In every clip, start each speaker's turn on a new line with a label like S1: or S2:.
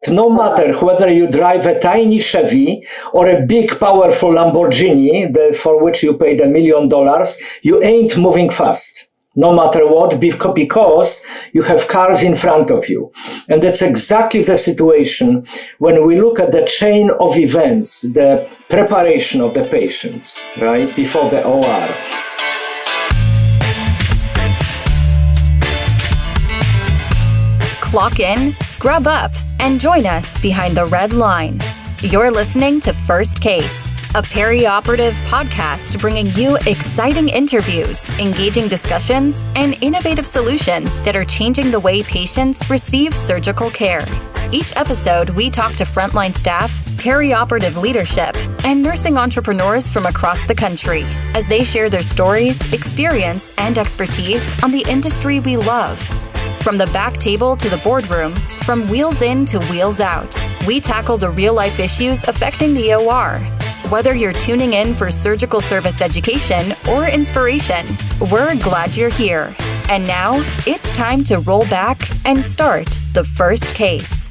S1: No matter whether you drive a tiny Chevy or a big, powerful Lamborghini, for which you paid $1 million, you ain't moving fast. No matter what, because you have cars in front of you. And that's exactly the situation when we look at the chain of events, the preparation of the patients, right, before the OR.
S2: Clock in, scrub up, and join us behind the red line. You're listening to First Case, a perioperative podcast bringing you exciting interviews, engaging discussions, and innovative solutions that are changing the way patients receive surgical care. Each episode, we talk to frontline staff, perioperative leadership, and nursing entrepreneurs from across the country as they share their stories, experience, and expertise on the industry we love. From the back table to the boardroom, from wheels in to wheels out, we tackle the real-life issues affecting the OR. Whether you're tuning in for surgical service education or inspiration, we're glad you're here. And now, it's time to roll back and start the first case.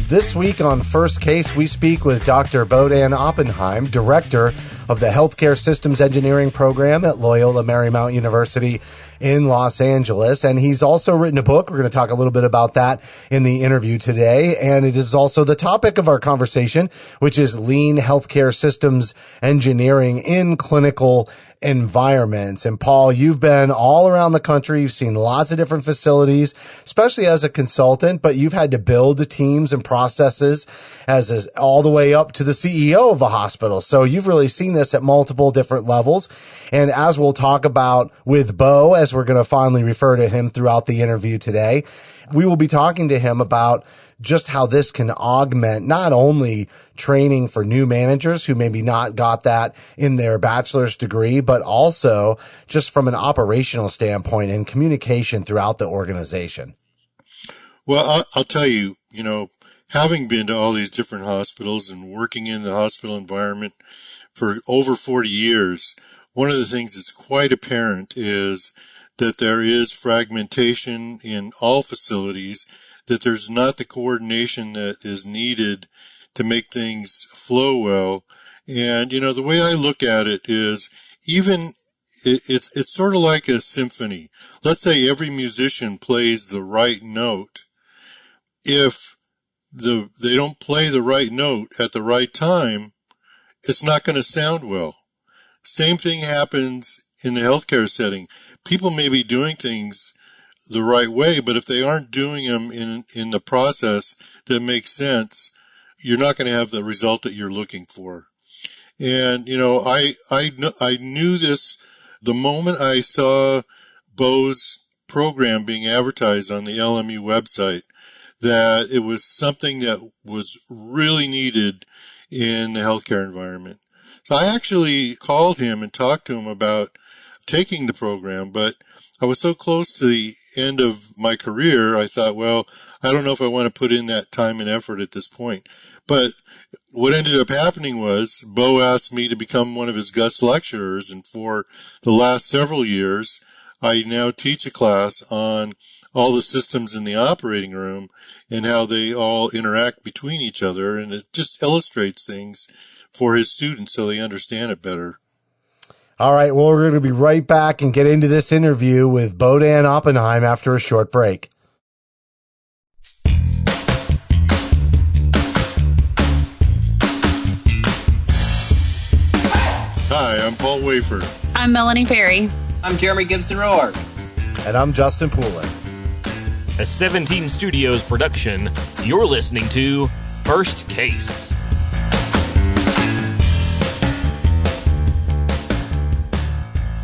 S3: This week on First Case, we speak with Dr. Bohdan Oppenheim, Director of the Healthcare Systems Engineering Program at Loyola Marymount University in Los Angeles. And he's also written a book. We're going to talk a little bit about that in the interview today. And it is also the topic of our conversation, which is lean healthcare systems engineering in clinical environments. And Paul, you've been all around the country. You've seen lots of different facilities, especially as a consultant, but you've had to build teams and processes as all the way up to the CEO of a hospital. So you've really seen this at multiple different levels. And as we'll talk about with Bo, as we're going to fondly refer to him throughout the interview today, we will be talking to him about just how this can augment not only training for new managers who maybe not got that in their bachelor's degree, but also just from an operational standpoint and communication throughout the organization.
S4: Well, I'll tell you, having been to all these different hospitals and working in the hospital environment for over 40 years, one of the things that's quite apparent is that there is fragmentation in all facilities, that there's not the coordination that is needed to make things flow well. And, the way I look at it is it's sort of like a symphony. Let's say every musician plays the right note. If they don't play the right note at the right time, it's not going to sound well. Same thing happens in the healthcare setting. People may be doing things the right way, but if they aren't doing them in the process that makes sense, you're not going to have the result that you're looking for. And, I knew this the moment I saw Bo's program being advertised on the LMU website, that it was something that was really needed in the healthcare environment. So I actually called him and talked to him about taking the program, but I was so close to the end of my career, I thought, well, I don't know if I want to put in that time and effort at this point. But what ended up happening was Bo asked me to become one of his guest lecturers, and for the last several years, I now teach a class on all the systems in the operating room and how they all interact between each other, and it just illustrates things for his students so they understand it better.
S3: All right, well, we're going to be right back and get into this interview with Bohdan Oppenheim after a short break.
S4: Hi, I'm Paul Wafer.
S5: I'm Melanie Ferry.
S6: I'm Jeremy Gibson-Rohr.
S3: And I'm Justin Poulin.
S7: A 17 Studios production, you're listening to First Case.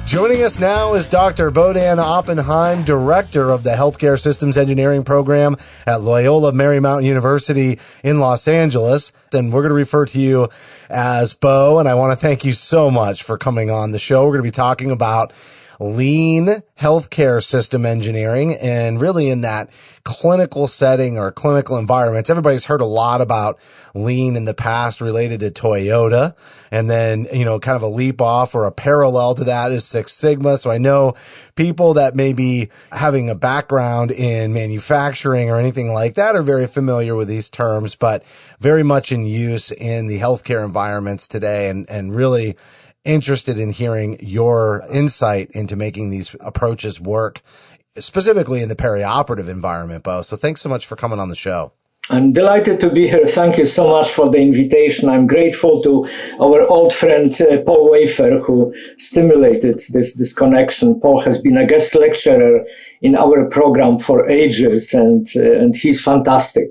S3: Joining us now is Dr. Bohdan Oppenheim, Director of the Healthcare Systems Engineering Program at Loyola Marymount University in Los Angeles. And we're going to refer to you as Bo, and I want to thank you so much for coming on the show. We're going to be talking about lean healthcare system engineering, and really in that clinical setting or clinical environments. Everybody's heard a lot about lean in the past related to Toyota. And then, kind of a leap off or a parallel to that is Six Sigma. So I know people that may be having a background in manufacturing or anything like that are very familiar with these terms, but very much in use in the healthcare environments today, and really interested in hearing your insight into making these approaches work, specifically in the perioperative environment, Bo. So thanks so much for coming on the show.
S1: I'm delighted to be here. Thank you so much for the invitation. I'm grateful to our old friend Paul Wafer, who stimulated this connection. Paul has been a guest lecturer in our program for ages, and he's fantastic.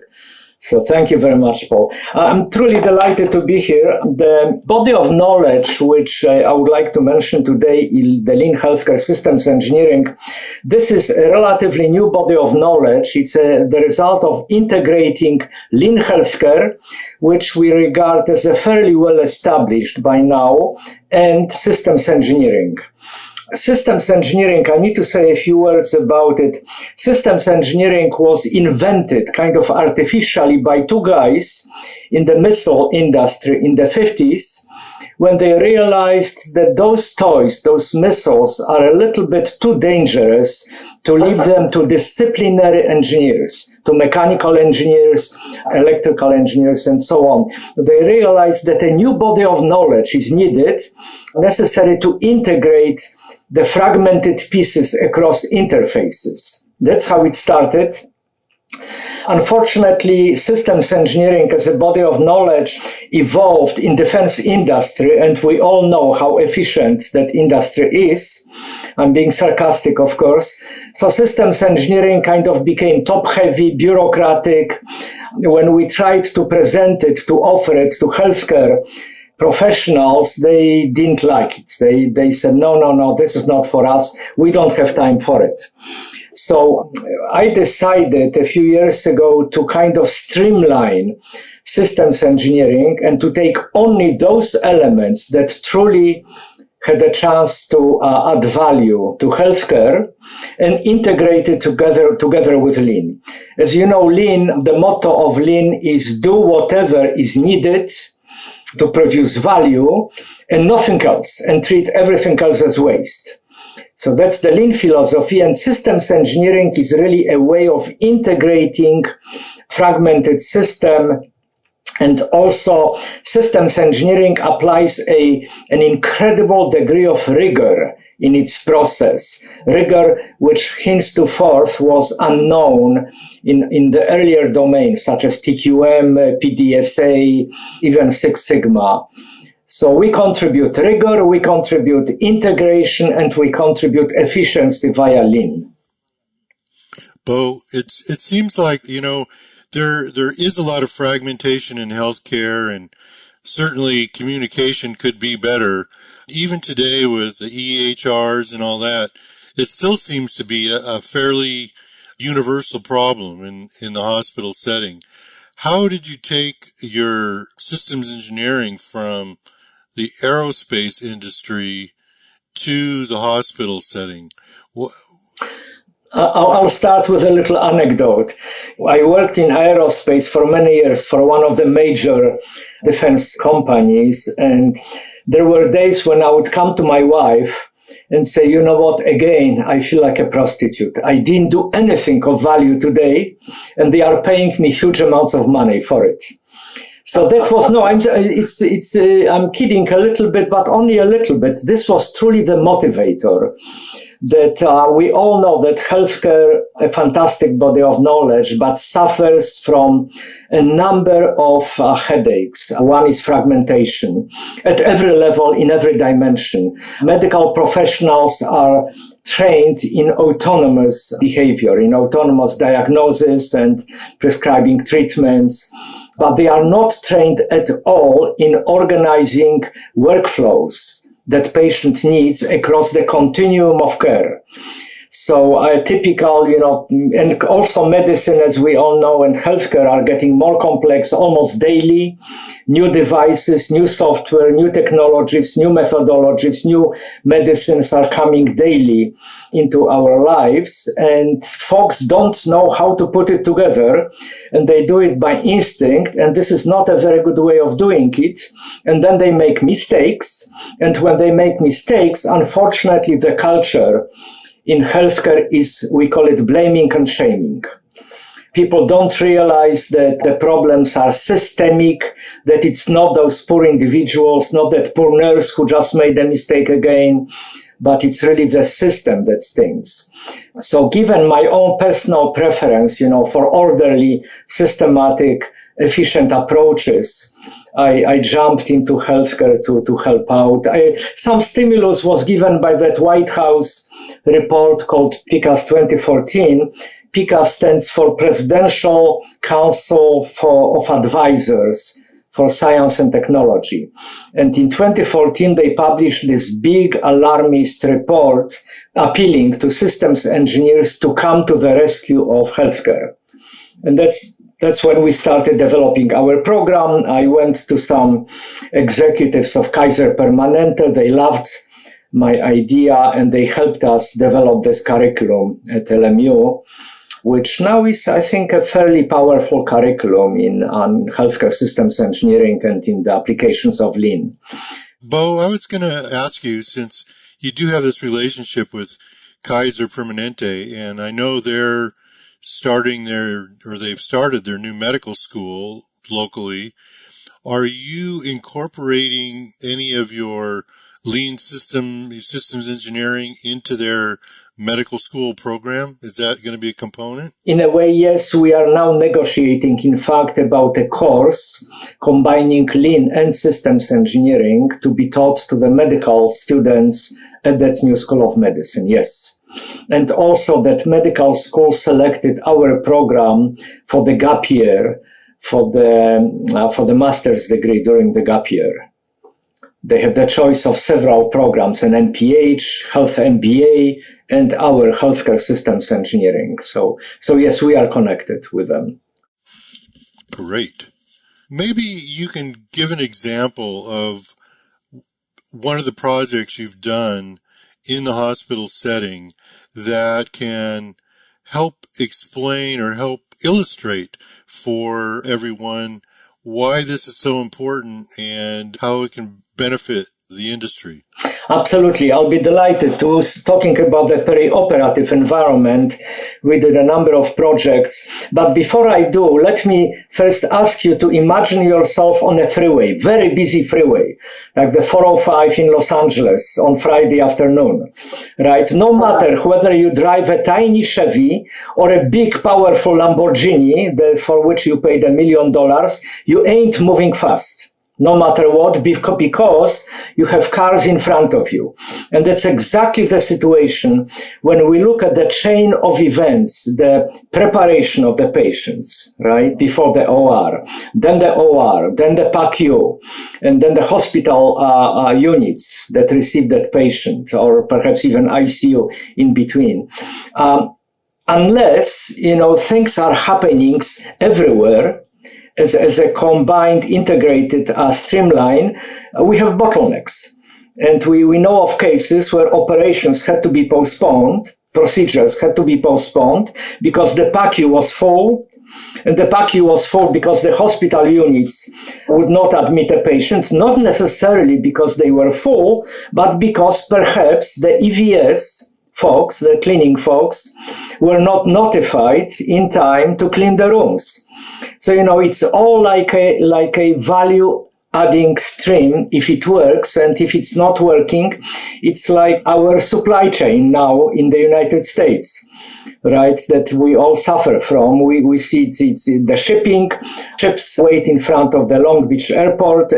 S1: So thank you very much, Paul. I'm truly delighted to be here. The body of knowledge, which I would like to mention today, is the Lean Healthcare Systems Engineering. This is a relatively new body of knowledge. It's the result of integrating Lean Healthcare, which we regard as a fairly well established by now, and systems engineering. Systems engineering, I need to say a few words about it. Systems engineering was invented kind of artificially by two guys in the missile industry in the 50s, when they realized that those toys, those missiles, are a little bit too dangerous to leave them to disciplinary engineers, to mechanical engineers, electrical engineers, and so on. They realized that a new body of knowledge is needed, necessary to integrate the fragmented pieces across interfaces. That's how it started. Unfortunately, systems engineering as a body of knowledge evolved in defense industry, and we all know how efficient that industry is. I'm being sarcastic, of course. So systems engineering kind of became top-heavy, bureaucratic. When we tried to present it, to offer it to healthcare professionals, they didn't like it. They said, no, this is not for us. We don't have time for it. So I decided a few years ago to kind of streamline systems engineering and to take only those elements that truly had a chance to add value to healthcare and integrate it together with Lean. As you know, Lean, the motto of Lean is do whatever is needed to produce value and nothing else, and treat everything else as waste. So that's the Lean philosophy, and systems engineering is really a way of integrating fragmented system. And also systems engineering applies an incredible degree of rigor in its process. Rigor which henceforth was unknown in the earlier domains such as TQM, PDSA, even Six Sigma. So we contribute rigor, we contribute integration, and we contribute efficiency via Lean.
S4: Bo, it seems like, there is a lot of fragmentation in healthcare, and certainly communication could be better. Even today with the EHRs and all that, it still seems to be a fairly universal problem in the hospital setting. How did you take your systems engineering from the aerospace industry to the hospital setting?
S1: I'll start with a little anecdote. I worked in aerospace for many years for one of the major defense companies, and there were days when I would come to my wife and say, you know what, again, I feel like a prostitute. I didn't do anything of value today, and they are paying me huge amounts of money for it. So that was, I'm kidding a little bit, but only a little bit. This was truly the motivator. That we all know that healthcare, a fantastic body of knowledge, but suffers from a number of headaches. One is fragmentation at every level, in every dimension. Medical professionals are trained in autonomous behavior, in autonomous diagnosis and prescribing treatments, but they are not trained at all in organizing workflows that patient needs across the continuum of care. So typical, and also medicine, as we all know, and healthcare are getting more complex almost daily. new devices, new software, new technologies, new methodologies, new medicines are coming daily into our lives, and folks don't know how to put it together, and they do it by instinct, and this is not a very good way of doing it, and then they make mistakes, and when they make mistakes, unfortunately, the culture in healthcare is, we call it blaming and shaming. People don't realize that the problems are systemic, that it's not those poor individuals, not that poor nurse who just made a mistake again, but it's really the system that stinks. So given my own personal preference, for orderly, systematic, efficient approaches, I jumped into healthcare to help out. Some stimulus was given by that White House report called PCAS 2014. PCAS stands for Presidential Council of Advisors for Science and Technology. And in 2014, they published this big alarmist report appealing to systems engineers to come to the rescue of healthcare. And that's when we started developing our program. I went to some executives of Kaiser Permanente. They loved my idea, and they helped us develop this curriculum at LMU, which now is, I think, a fairly powerful curriculum on healthcare systems engineering and in the applications of Lean.
S4: Bo, I was going to ask you, since you do have this relationship with Kaiser Permanente, and I know they've started their new medical school locally. Are you incorporating any of your Lean systems engineering into their medical school program? Is that going to be a component?
S1: In a way, yes. We are now negotiating, in fact, about a course combining Lean and systems engineering to be taught to the medical students at that new School of Medicine, yes. And also that medical school selected our program for the gap year, for the master's degree during the gap year. They had the choice of several programs, an MPH, Health MBA, and our healthcare systems engineering. So yes, we are connected with them.
S4: Great. Maybe you can give an example of one of the projects you've done in the hospital setting that can help explain or help illustrate for everyone why this is so important and how it can benefit the industry.
S1: Absolutely. I'll be delighted to. Talking about the perioperative environment, we did a number of projects. But before I do, let me first ask you to imagine yourself on a freeway, very busy freeway, like the 405 in Los Angeles on Friday afternoon, right? No matter whether you drive a tiny Chevy or a big, powerful Lamborghini, for which you paid $1 million, you ain't moving fast. No matter what, because you have cars in front of you. And that's exactly the situation when we look at the chain of events, the preparation of the patients, right, before the OR, then the PACU, and then the hospital units that receive that patient, or perhaps even ICU in between. Unless, things are happening everywhere, as a combined, integrated streamline, we have bottlenecks. And we know of cases where operations had to be postponed, procedures had to be postponed because the PACU was full. And the PACU was full because the hospital units would not admit a patient, not necessarily because they were full, but because perhaps the EVS folks, the cleaning folks, were not notified in time to clean the rooms. So, it's all like a value adding stream if it works, and if it's not working, it's like our supply chain now in the United States, right, that we all suffer from. We see it's the shipping, ships wait in front of the Long Beach port,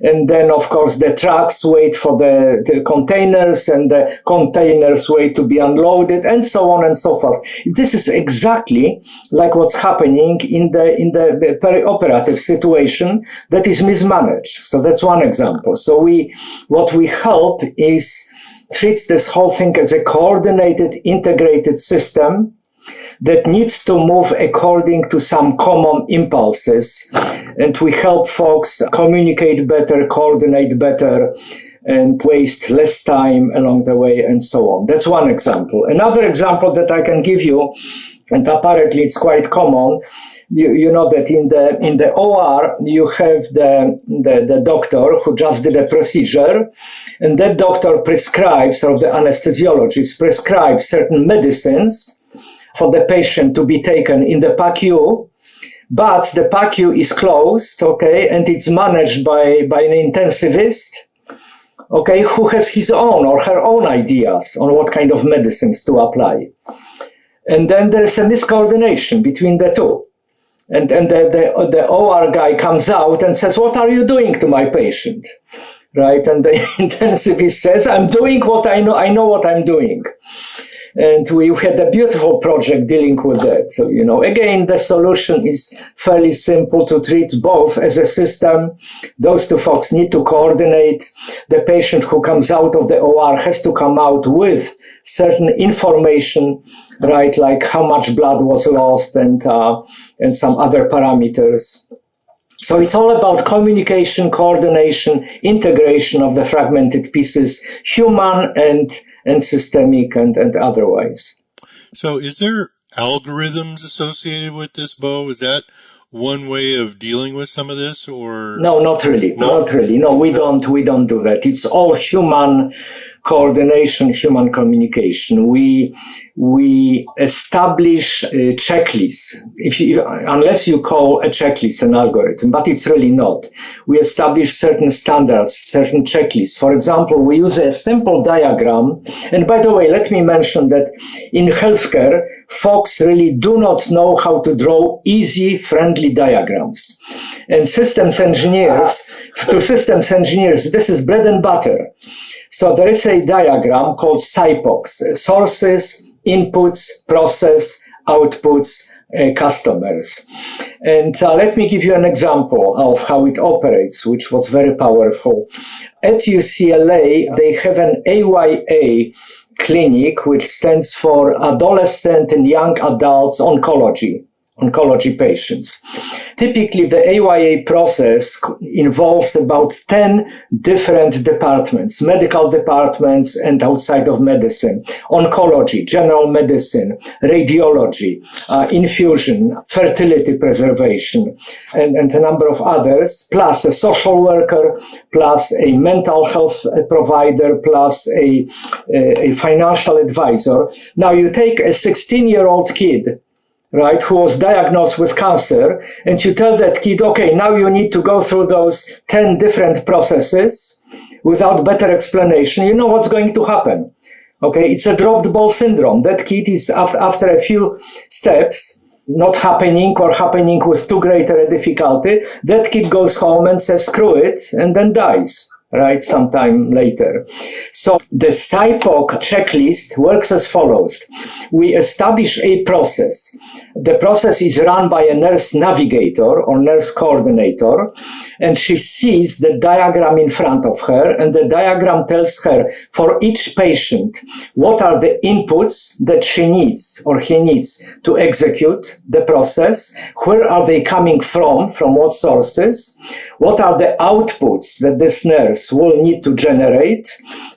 S1: and then, of course, the trucks wait for the containers, and the containers wait to be unloaded, and so on and so forth. This is exactly like what's happening in the perioperative situation that is mismanaged. So that's one example. So what we help is treat this whole thing as a coordinated, integrated system that needs to move according to some common impulses. And we help folks communicate better, coordinate better, and waste less time along the way, and so on. That's one example. Another example that I can give you, and apparently it's quite common, you know that in the OR you have the doctor who just did a procedure, and that doctor prescribes, or the anesthesiologist prescribes certain medicines for the patient to be taken in the PACU, but the PACU is closed, okay, and it's managed by an intensivist, okay, who has his own or her own ideas on what kind of medicines to apply. And then there's a miscoordination between the two. And the OR guy comes out and says, "What are you doing to my patient?" Right? And the intensivist says, "I'm doing what I know. I know what I'm doing." And we had a beautiful project dealing with that. So, again, the solution is fairly simple: to treat both as a system. Those two folks need to coordinate. The patient who comes out of the OR has to come out with certain information, right, like how much blood was lost and some other parameters. So it's all about communication, coordination, integration of the fragmented pieces, human and systemic and otherwise.
S4: So is there algorithms associated with this, Bo? Is that one way of dealing with some of this, or?
S1: No, not really. No? Not really. No, we don't do that. It's all human coordination, human communication. We establish a checklist, unless you call a checklist an algorithm, but it's really not. We establish certain standards, certain checklists. For example, we use a simple diagram. And by the way, let me mention that in healthcare, folks really do not know how to draw easy, friendly diagrams. And to systems engineers, this is bread and butter. So there is a diagram called SIPOX: sources, inputs, process, outputs, customers. And let me give you an example of how it operates, which was very powerful. At UCLA, they have an AYA clinic, which stands for Adolescent and Young Adults Oncology patients. Typically, the AYA process involves about 10 different departments, medical departments and outside of medicine: oncology, general medicine, radiology, infusion, fertility preservation, and a number of others, plus a social worker, plus a mental health provider, plus a financial advisor. Now, you take a 16-year-old kid, right, who was diagnosed with cancer, and you tell that kid, okay, now you need to go through those 10 different processes without better explanation. You know what's going to happen. Okay, it's a dropped ball syndrome. That kid is, after a few steps, not happening or happening with too great a difficulty, that kid goes home and says, screw it, and then dies, right, sometime later. So the SIPOC checklist works as follows. We establish a process. The process is run by a nurse navigator or nurse coordinator, and she sees the diagram in front of her, and the diagram tells her for each patient what are the inputs that she needs or he needs to execute the process, where are they coming from what sources, what are the outputs that this nurse will need to generate,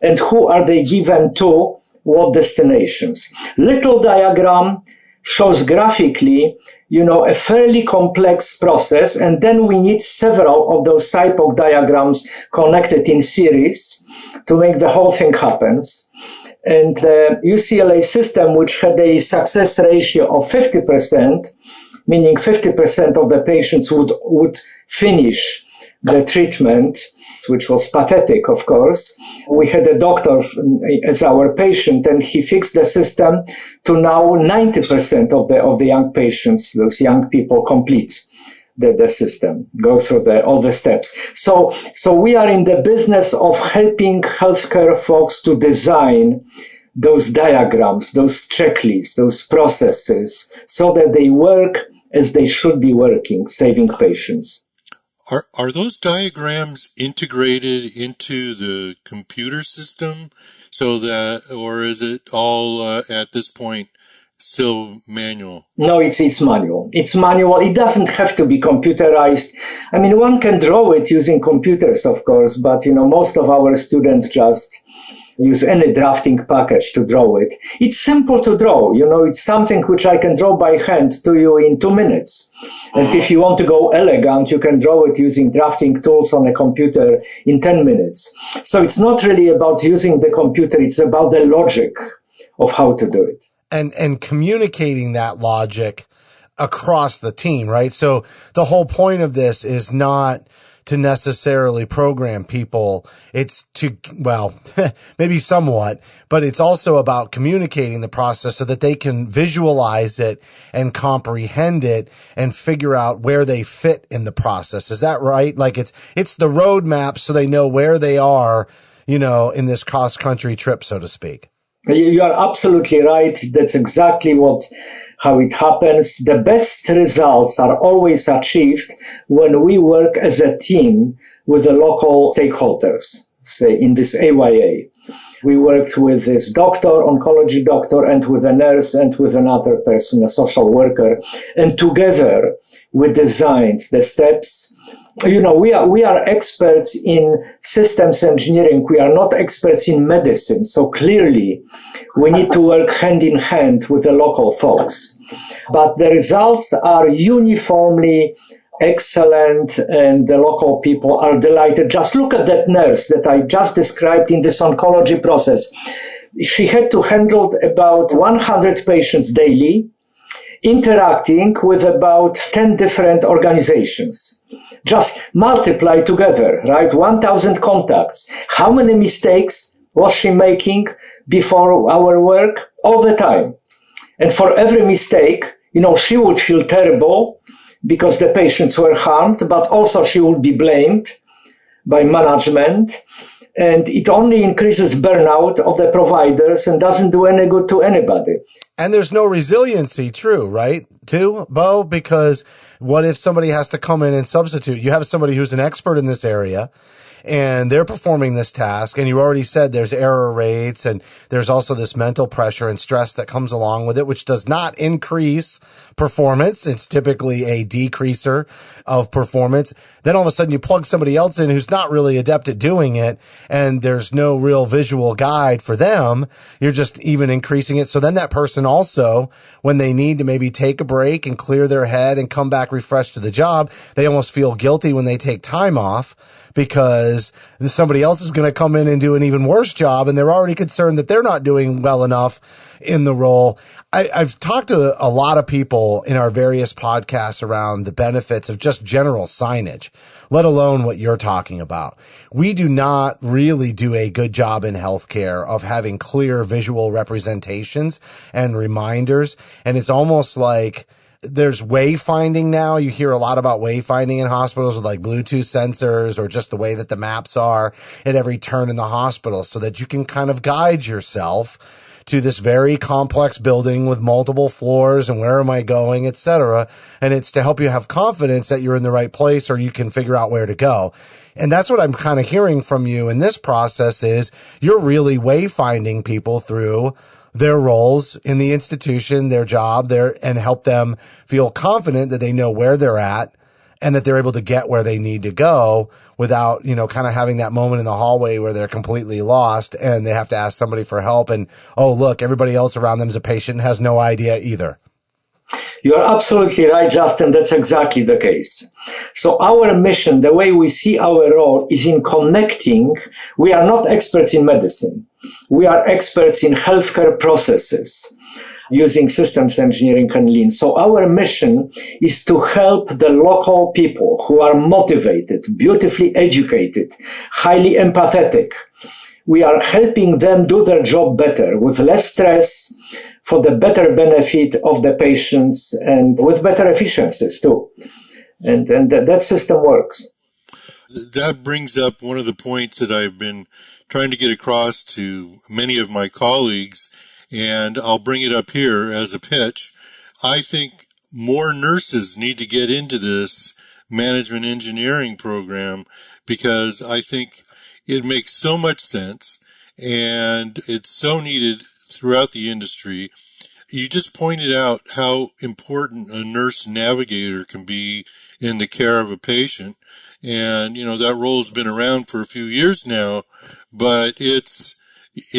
S1: and who are they given to what destinations. Little diagram shows graphically, a fairly complex process, and then we need several of those SIPOC diagrams connected in series to make the whole thing happen. And the UCLA system, which had a success ratio of 50%, meaning 50% of the patients would finish the treatment, which was pathetic, of course. We had a doctor as our patient, and he fixed the system to now 90% of the young patients, those young people, complete the system, go through all the steps. So we are in the business of helping healthcare folks to design those diagrams, those checklists, those processes, so that they work as they should be working, saving patients.
S4: Are those diagrams integrated into the computer system so that, or is it all at this point still manual?
S1: No, it's manual. It's manual. It doesn't have to be computerized. I mean, one can draw it using computers, of course, but, most of our students just use any drafting package to draw it. It's simple to draw. It's something which I can draw by hand to you in 2 minutes. And if you want to go elegant, you can draw it using drafting tools on a computer in 10 minutes. So it's not really about using the computer. It's about the logic of how to do it.
S3: And communicating that logic across the team, right? So the whole point of this is not to necessarily program people. It's to, well, maybe somewhat, but it's also about communicating the process so that they can visualize it and comprehend it and figure out where they fit in the process. Is that right? Like it's the roadmap so they know where they are, in this cross-country trip, so to speak.
S1: You are absolutely right. That's exactly how it happens. The best results are always achieved when we work as a team with the local stakeholders, say in this AYA. We worked with this doctor, oncology doctor, and with a nurse and with another person, a social worker. And together we designed the steps. We are experts in systems engineering. We are not experts in medicine. So clearly we need to work hand in hand with the local folks. But the results are uniformly excellent and the local people are delighted. Just look at that nurse that I just described in this oncology process. She had to handle about 100 patients daily, interacting with about 10 different organizations. Just multiply together, right? 1,000 contacts. How many mistakes was she making before our work? All the time. And for every mistake, she would feel terrible because the patients were harmed, but also she would be blamed by management. And it only increases burnout of the providers and doesn't do any good to anybody.
S3: And there's no resiliency, right? Too, Bo, because what if somebody has to come in and substitute? You have somebody who's an expert in this area and they're performing this task. And you already said there's error rates and there's also this mental pressure and stress that comes along with it, which does not increase performance. It's typically a decreaser of performance. Then all of a sudden you plug somebody else in who's not really adept at doing it and there's no real visual guide for them. You're just even increasing it. So then that person also, when they need to maybe take a break and clear their head and come back refreshed to the job, they almost feel guilty when they take time off because somebody else is going to come in and do an even worse job and they're already concerned that they're not doing well enough in the role. I've talked to a lot of people in our various podcasts around the benefits of just general signage, let alone what you're talking about. We do not really do a good job in healthcare of having clear visual representations and reminders. And it's almost like there's wayfinding now. You hear a lot about wayfinding in hospitals with like Bluetooth sensors or just the way that the maps are at every turn in the hospital so that you can kind of guide yourself to this very complex building with multiple floors and where am I going, etc. And it's to help you have confidence that you're in the right place or you can figure out where to go. And that's what I'm kind of hearing from you in this process is you're really wayfinding people through their roles in the institution, their job there, and help them feel confident that they know where they're at and that they're able to get where they need to go without, kind of having that moment in the hallway where they're completely lost and they have to ask somebody for help. And, oh, look, everybody else around them is a patient and has no idea either.
S1: You are absolutely right, Justin. That's exactly the case. So our mission, the way we see our role is in connecting. We are not experts in medicine. We are experts in healthcare processes using systems engineering and lean. So our mission is to help the local people who are motivated, beautifully educated, highly empathetic. We are helping them do their job better with less stress, for the better benefit of the patients and with better efficiencies too. And that system works.
S4: That brings up one of the points that I've been trying to get across to many of my colleagues, and I'll bring it up here as a pitch. I think more nurses need to get into this management engineering program because I think it makes so much sense and it's so needed throughout the industry. you just pointed out how important a nurse navigator can be in the care of a patient. And, that role's been around for a few years now, but it's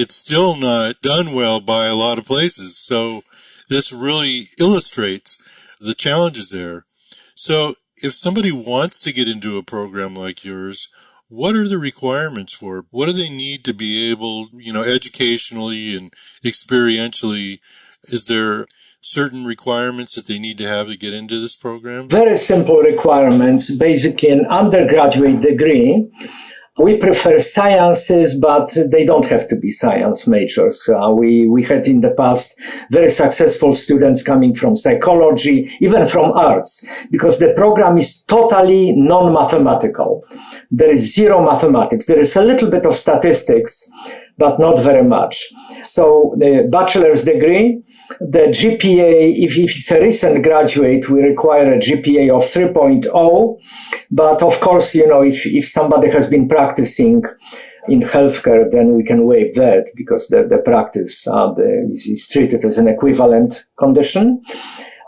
S4: still not done well by a lot of places. So this really illustrates the challenges there. So if somebody wants to get into a program like yours, what are the requirements for it? What do they need to be able, educationally and experientially? Is there certain requirements that they need to have to get into this program?
S1: Very simple requirements. Basically, an undergraduate degree. We prefer sciences, but they don't have to be science majors. We had in the past very successful students coming from psychology, even from arts, because the program is totally non-mathematical. There is zero mathematics. There is a little bit of statistics, but not very much. So the bachelor's degree, the GPA, if it's a recent graduate, we require a GPA of 3.0. But of course, if somebody has been practicing in healthcare, then we can waive that because the practice is treated as an equivalent condition.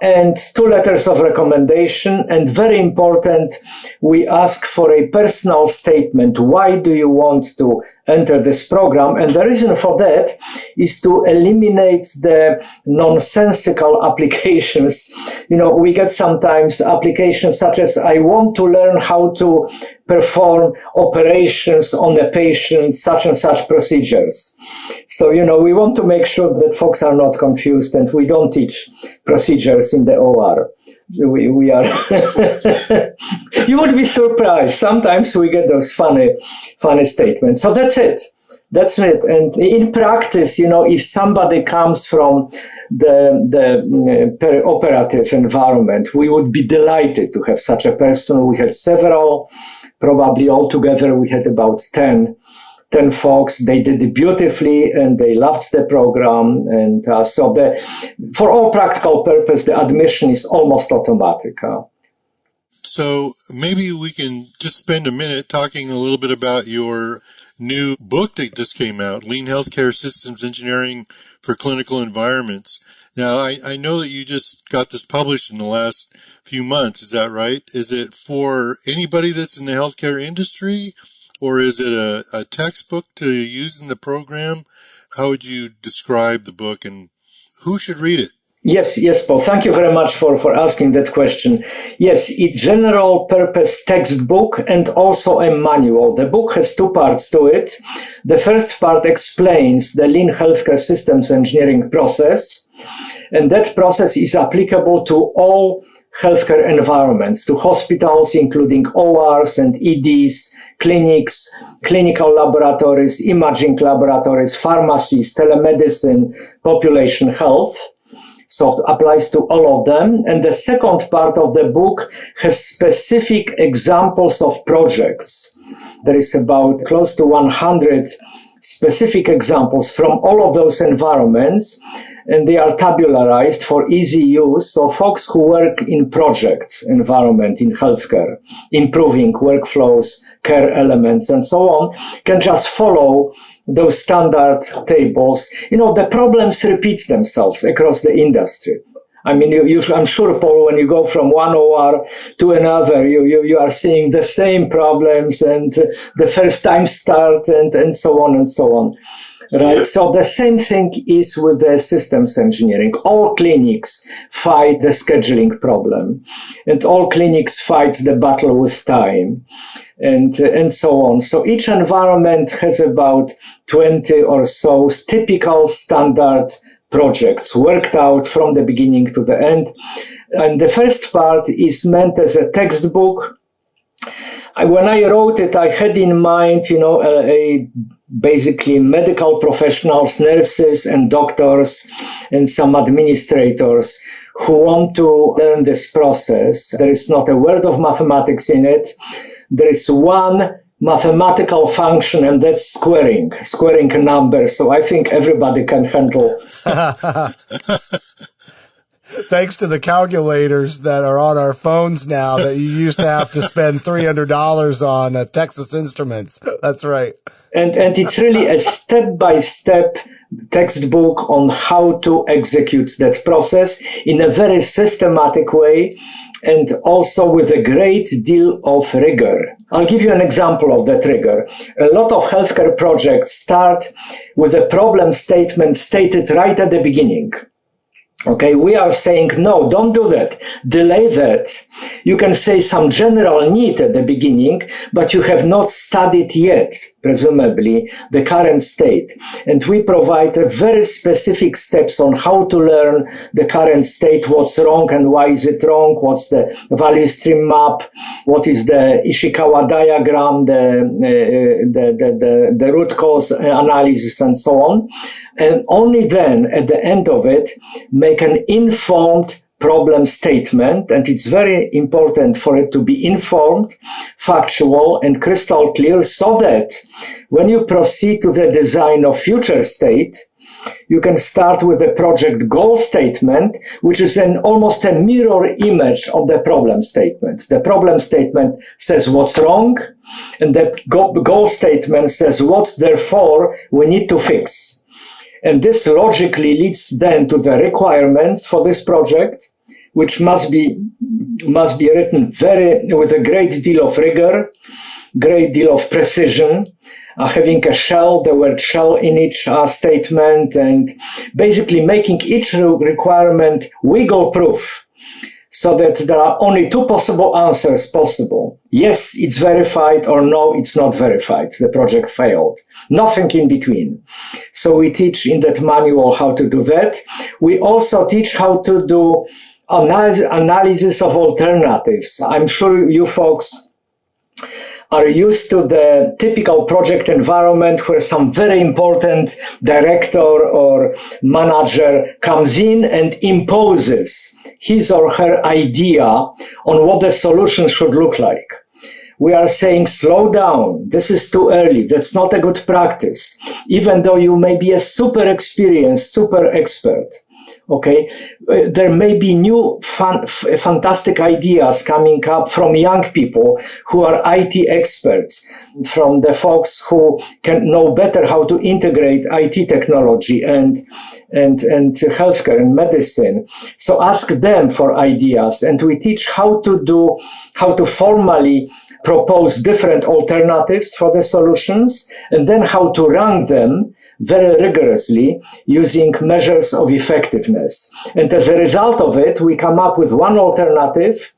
S1: And 2 letters of recommendation. And very important, we ask for a personal statement. Why do you want to enter this program? And the reason for that is to eliminate the nonsensical applications. We get sometimes applications such as, I want to learn how to perform operations on a patient, such and such procedures. So, we want to make sure that folks are not confused, and we don't teach procedures in the OR. We are, you would be surprised. Sometimes we get those funny statements. So that's it. And in practice, if somebody comes from the operative environment, we would be delighted to have such a person. We had several, probably altogether we had about 10 folks. They did it beautifully and they loved the program. And so for all practical purpose, the admission is almost automatic.
S4: So maybe we can just spend a minute talking a little bit about your new book that just came out, Lean Healthcare Systems Engineering for Clinical Environments. Now, I know that you just got this published in the last few months. Is that right? Is it for anybody that's in the healthcare industry? Or is it a textbook to use in the program? How would you describe the book and who should read it?
S1: Yes, Paul. Thank you very much for asking that question. Yes, it's general purpose textbook and also a manual. The book has 2 parts to it. The first part explains the lean healthcare systems engineering process, and that process is applicable to all healthcare environments, to hospitals, including ORs and EDs, clinics, clinical laboratories, imaging laboratories, pharmacies, telemedicine, population health. So it applies to all of them. And the second part of the book has specific examples of projects. There is about close to 100 specific examples from all of those environments, and they are tabularized for easy use. So folks who work in projects environment in healthcare, improving workflows, care elements, and so on, can just follow those standard tables. The problems repeat themselves across the industry. I mean, I'm sure, Paul, when you go from one OR to another, you are seeing the same problems and the first time start and so on and so on. Right. So the same thing is with the systems engineering. All clinics fight the scheduling problem, and all clinics fight the battle with time, and so on. So each environment has about 20 or so typical standard projects worked out from the beginning to the end. And the first part is meant as a textbook. When I wrote it, I had in mind, basically medical professionals, nurses and doctors and some administrators who want to learn this process. There is not a word of mathematics in it. There is one mathematical function, and that's squaring a number. So I think everybody can handle.
S3: Thanks to the calculators that are on our phones now that you used to have to spend $300 on Texas Instruments. That's right.
S1: And it's really a step-by-step textbook on how to execute that process in a very systematic way and also with a great deal of rigor. I'll give you an example of that rigor. A lot of healthcare projects start with a problem statement stated right at the beginning. Okay, we are saying, no, don't do that. Delay that. You can say some general need at the beginning, but you have not studied yet, presumably, the current state. And we provide very specific steps on how to learn the current state, what's wrong and why is it wrong, what's the value stream map, what is the Ishikawa diagram, the root cause analysis, and so on. And only then, at the end of it, make an informed problem statement. And it's very important for it to be informed, factual, and crystal clear, so that when you proceed to the design of future state, you can start with the project goal statement, which is almost a mirror image of the problem statement. The problem statement says what's wrong, and the goal statement says what, therefore, we need to fix. And this logically leads then to the requirements for this project, which must be written with a great deal of rigor, great deal of precision, having the word shall in each statement, and basically making each requirement wiggle-proof, so that there are only two possible answers possible. Yes, it's verified, or no, it's not verified. The project failed. Nothing in between. So we teach in that manual how to do that. We also teach how to do analysis of alternatives. I'm sure you folks are used to the typical project environment where some very important director or manager comes in and imposes his or her idea on what the solution should look like. We are saying, slow down. This is too early. That's not a good practice. Even though you may be a super experienced, super expert. Okay, there may be new fantastic ideas coming up from young people who are IT experts, from the folks who can know better how to integrate IT technology and healthcare and medicine. So ask them for ideas, and we teach how to formally propose different alternatives for the solutions, and then how to rank them very rigorously using measures of effectiveness. And as a result of it, we come up with one alternative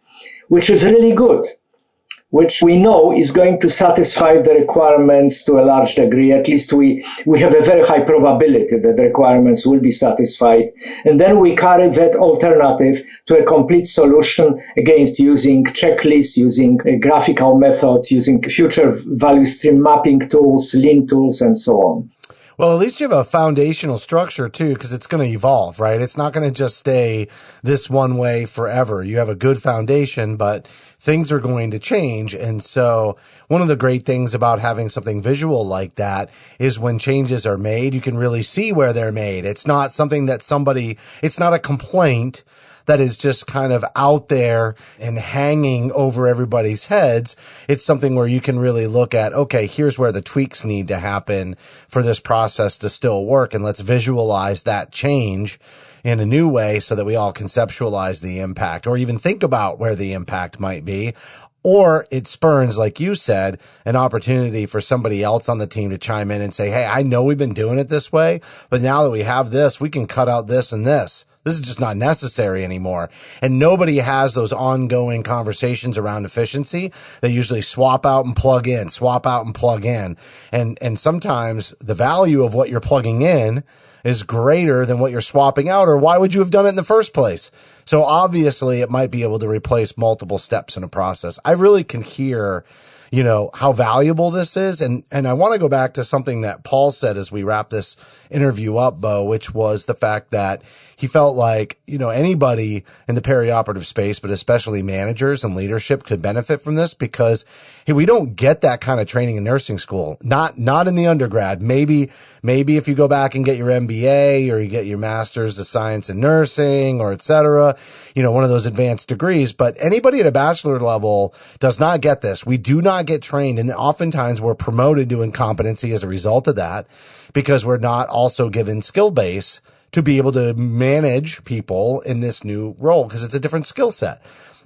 S1: which is really good, which we know is going to satisfy the requirements to a large degree. At least we have a very high probability that the requirements will be satisfied. And then we carry that alternative to a complete solution against using checklists, using graphical methods, using future value stream mapping tools, lean tools, and so on.
S3: Well, at least you have a foundational structure too, because it's going to evolve, right? It's not going to just stay this one way forever. You have a good foundation, but things are going to change. And so one of the great things about having something visual like that is when changes are made, you can really see where they're made. It's not something that it's not a complaint that is just kind of out there and hanging over everybody's heads. It's something where you can really look at, okay, here's where the tweaks need to happen for this process to still work. And let's visualize that change in a new way so that we all conceptualize the impact, or even think about where the impact might be. Or it spurns, like you said, an opportunity for somebody else on the team to chime in and say, hey, I know we've been doing it this way, but now that we have this, we can cut out this and this. This is just not necessary anymore. And nobody has those ongoing conversations around efficiency. They usually swap out and plug in, swap out and plug in. And sometimes the value of what you're plugging in is greater than what you're swapping out, or why would you have done it in the first place? So obviously it might be able to replace multiple steps in a process. I really can hear, how valuable this is. And I want to go back to something that Paul said as we wrap this interview up, Bo, which was the fact that he felt like, anybody in the perioperative space, but especially managers and leadership could benefit from this because, hey, we don't get that kind of training in nursing school. Not in the undergrad. Maybe if you go back and get your MBA or you get your master's of science in nursing or et cetera, one of those advanced degrees, but anybody at a bachelor level does not get this. We do not get trained, and oftentimes we're promoted to incompetency as a result of that because we're not also given skill base to be able to manage people in this new role because it's a different skill set.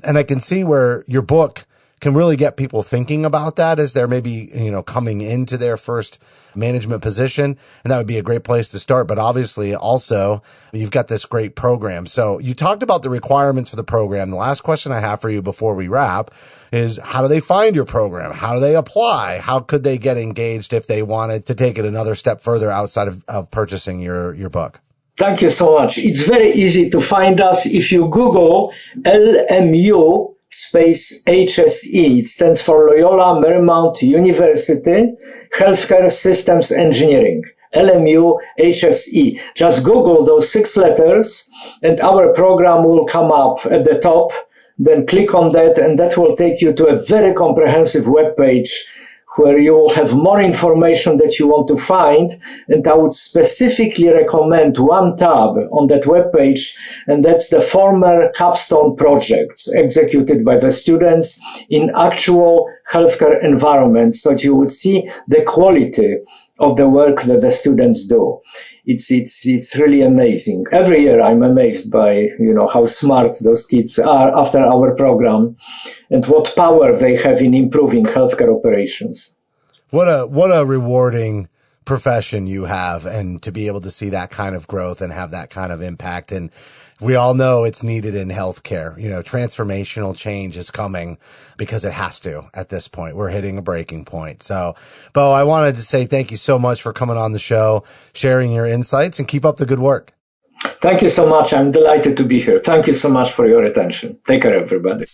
S3: And I can see where your book can really get people thinking about that as they're maybe, coming into their first management position. And that would be a great place to start. But obviously also you've got this great program. So you talked about the requirements for the program. The last question I have for you before we wrap is how do they find your program? How do they apply? How could they get engaged if they wanted to take it another step further outside of purchasing your book?
S1: Thank you so much. It's very easy to find us. If you Google LMU space HSE, it stands for Loyola Marymount University, Healthcare Systems Engineering, LMU HSE. Just Google those 6 letters and our program will come up at the top. Then click on that and that will take you to a very comprehensive web page where you will have more information that you want to find. And I would specifically recommend one tab on that webpage, and that's the former capstone projects executed by the students in actual healthcare environments, so that you would see the quality of the work that the students do. It's really amazing. Every year I'm amazed by, how smart those kids are after our program and what power they have in improving healthcare operations.
S3: What a rewarding profession you have, and to be able to see that kind of growth and have that kind of impact. And we all know it's needed in healthcare. Transformational change is coming because it has to at this point. We're hitting a breaking point. So, Bo, I wanted to say thank you so much for coming on the show, sharing your insights, and keep up the good work.
S1: Thank you so much. I'm delighted to be here. Thank you so much for your attention. Take care, everybody.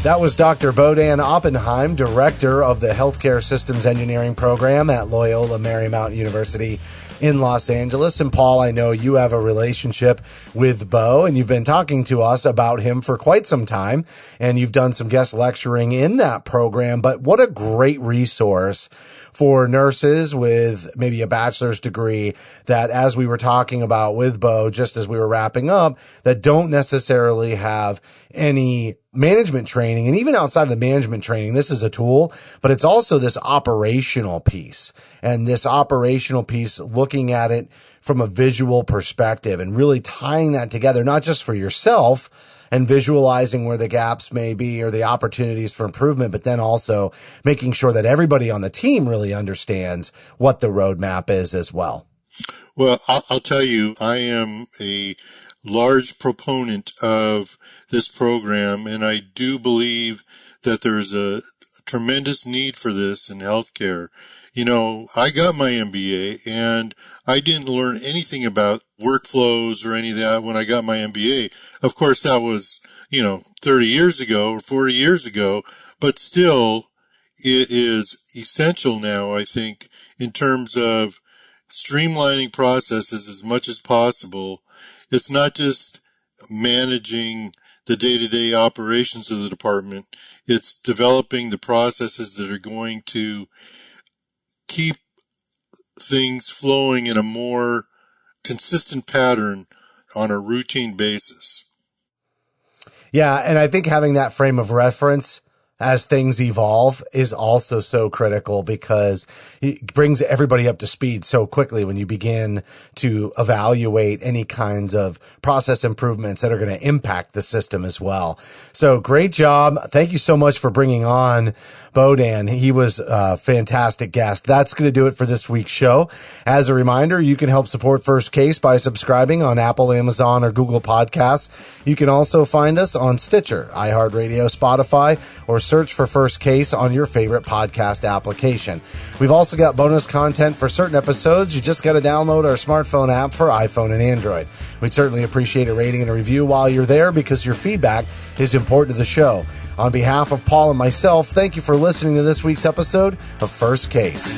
S3: That was Dr. Bohdan Oppenheim, director of the Healthcare Systems Engineering program at Loyola Marymount University in Los Angeles. And Paul, I know you have a relationship with Bo, and you've been talking to us about him for quite some time, and you've done some guest lecturing in that program. But what a great resource for nurses with maybe a bachelor's degree that, as we were talking about with Bo, just as we were wrapping up, that don't necessarily have any management training. And even outside of the management training, this is a tool, but it's also this operational piece, and this operational piece, looking at it from a visual perspective and really tying that together, not just for yourself and visualizing where the gaps may be or the opportunities for improvement, but then also making sure that everybody on the team really understands what the roadmap is as well.
S4: Well, I'll tell you, I am a large proponent of this program, and I do believe that there's a tremendous need for this in healthcare. I got my MBA, and I didn't learn anything about workflows or any of that when I got my MBA. Of course, that was, 30 years ago or 40 years ago, but still it is essential now, I think, in terms of streamlining processes as much as possible. It's not just managing the day-to-day operations of the department. It's developing the processes that are going to keep things flowing in a more consistent pattern on a routine basis.
S3: Yeah, and I think having that frame of reference as things evolve is also so critical, because it brings everybody up to speed so quickly when you begin to evaluate any kinds of process improvements that are going to impact the system as well. So great job. Thank you so much for bringing on Bohdan. He was a fantastic guest. That's going to do it for this week's show. As a reminder, you can help support First Case by subscribing on Apple, Amazon, or Google Podcasts. You can also find us on Stitcher, iHeartRadio, Spotify, or search for First Case on your favorite podcast application. We've also got bonus content for certain episodes. You just got to download our smartphone app for iPhone and Android. We'd certainly appreciate a rating and a review while you're there because your feedback is important to the show. On behalf of Paul and myself, thank you for listening to this week's episode of First Case.